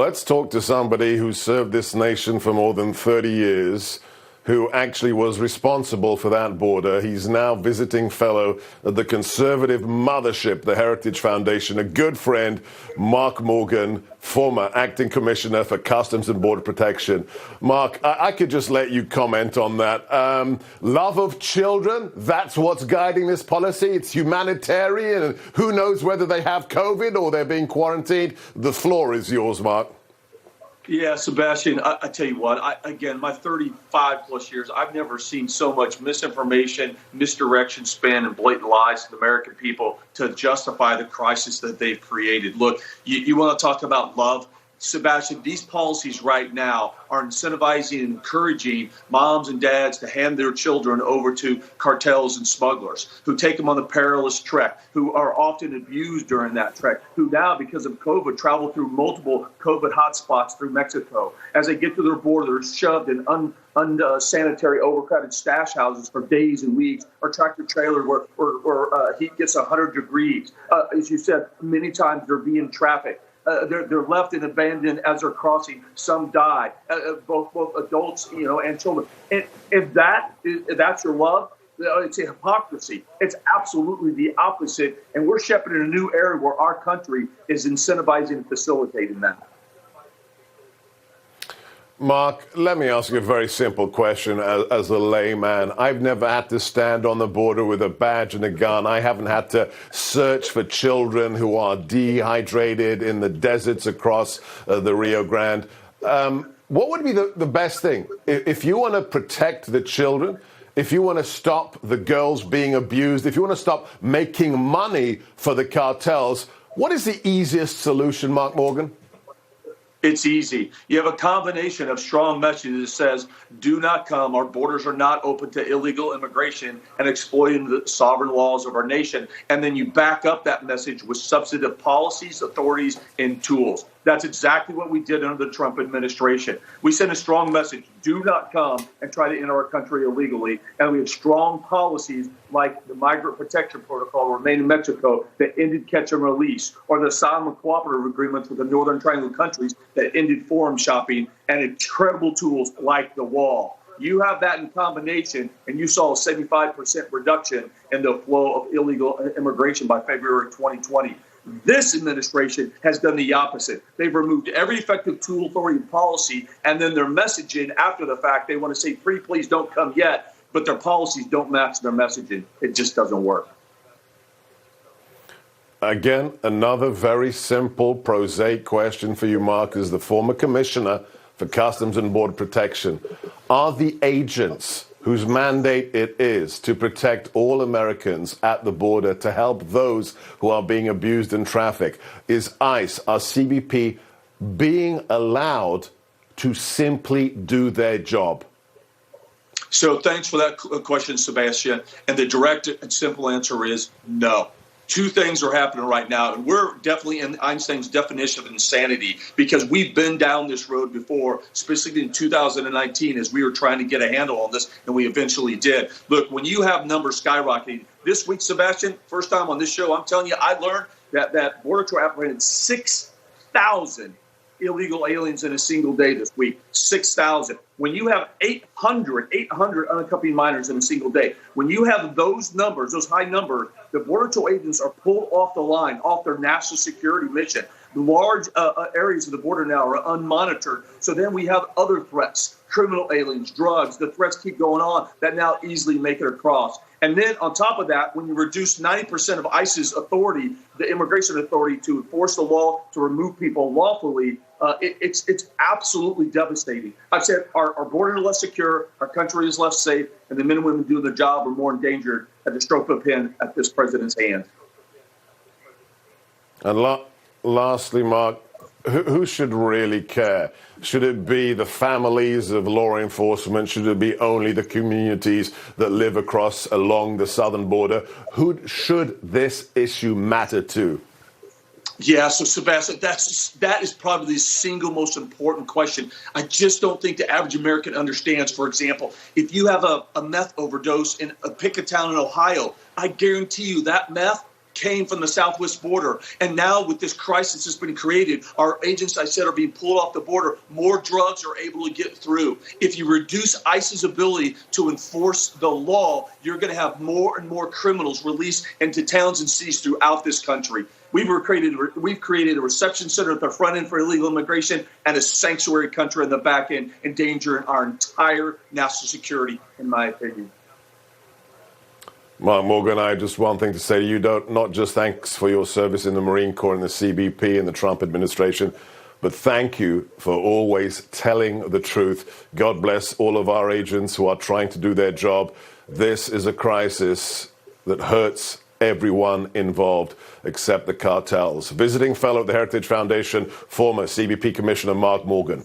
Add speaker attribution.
Speaker 1: Let's talk to somebody who served this nation for more than 30 years, who actually was responsible for that border. He's now visiting fellow at the conservative mothership, the Heritage Foundation, a good friend, Mark Morgan, former acting commissioner for Customs and Border Protection. Mark, I could just let you comment on that. Love of children, that's what's guiding this policy. It's humanitarian, and who knows whether they have COVID or they're being quarantined. The floor is yours, Mark.
Speaker 2: Yeah, Sebastian, I tell you what, again, my 35 plus years, I've never seen so much misinformation, misdirection, spin, and blatant lies to the American people to justify the crisis that they've created. Look, you want to talk about love? Sebastian, these policies right now are incentivizing and encouraging moms and dads to hand their children over to cartels and smugglers who take them on the perilous trek, who are often abused during that trek, who now, because of COVID, travel through multiple COVID hotspots through Mexico. As they get to their border, they're shoved in unsanitary, overcrowded stash houses for days and weeks, or tractor trailer where heat gets 100 degrees. As you said, many times they're being trafficked. They're left and abandoned as they're crossing. Some die, both adults, and children. And if that's your love, it's a hypocrisy. It's absolutely the opposite. And we're shepherding a new era where our country is incentivizing and facilitating that.
Speaker 1: Mark, let me ask you a very simple question as a layman. I've never had to stand on the border with a badge and a gun. I haven't had to search for children who are dehydrated in the deserts across the Rio Grande. What would be the best thing? If you want to protect the children, if you want to stop the girls being abused, if you want to stop making money for the cartels, what is the easiest solution, Mark Morgan?
Speaker 2: It's easy. You have a combination of strong messages that says, do not come. Our borders are not open to illegal immigration and exploiting the sovereign laws of our nation. And then you back up that message with substantive policies, authorities, and tools. That's exactly what we did under the Trump administration. We sent a strong message, do not come and try to enter our country illegally. And we had strong policies like the Migrant Protection Protocol to remain in Mexico that ended catch and release, or the asylum and cooperative agreements with the Northern Triangle countries that ended forum shopping, and incredible tools like the wall. You have that in combination, and you saw a 75% reduction in the flow of illegal immigration by February 2020. This administration has done the opposite. They've removed every effective tool, authority, and policy, and then their messaging after the fact, they want to say, please don't come yet, but their policies don't match their messaging. It just doesn't work.
Speaker 1: Again, another very simple, prosaic question for you, Mark, as the former commissioner for Customs and Border Protection. Are the agents whose mandate it is to protect all Americans at the border, to help those who are being abused and trafficked, is ICE, our CBP, being allowed to simply do their job?
Speaker 2: So thanks for that question, Sebastian. And the direct and simple answer is no. Two things are happening right now, and we're definitely in Einstein's definition of insanity, because we've been down this road before, specifically in 2019, as we were trying to get a handle on this, and we eventually did. Look, when you have numbers skyrocketing, this week, Sebastian, first time on this show, I'm telling you, I learned that Border Patrol apprehended 6,000 illegal aliens in a single day this week. 6,000. When you have 800 unaccompanied minors in a single day, when you have those numbers, those high numbers, the Border Patrol agents are pulled off the line, off their national security mission. Large areas of the border now are unmonitored. So then we have other threats, criminal aliens, drugs. The threats keep going on that now easily make it across. And then on top of that, when you reduce 90% of ICE's authority, the immigration authority, to enforce the law, to remove people lawfully, it's absolutely devastating. I've said our border is less secure, our country is less safe, and the men and women doing their job are more endangered at the stroke of a pen at this president's hand.
Speaker 1: And lastly, Mark, who should really care? Should it be the families of law enforcement? Should it be only the communities that live along the southern border? Who should this issue matter to?
Speaker 2: Yeah, so Sebastian, that is probably the single most important question. I just don't think the average American understands. For example, if you have a meth overdose in a pick a town in Ohio, I guarantee you that meth came from the southwest border. And now with this crisis that's been created, our agents, I said, are being pulled off the border. More drugs are able to get through. If you reduce ICE's ability to enforce the law, you're going to have more and more criminals released into towns and cities throughout this country. We've created a reception center at the front end for illegal immigration and a sanctuary country on the back end, endangering our entire national security, in my opinion.
Speaker 1: Mark Morgan, I just one thing to say to you, not just thanks for your service in the Marine Corps and the CBP and the Trump administration, but thank you for always telling the truth. God bless all of our agents who are trying to do their job. This is a crisis that hurts everyone involved except the cartels. Visiting fellow at the Heritage Foundation, former CBP Commissioner Mark Morgan.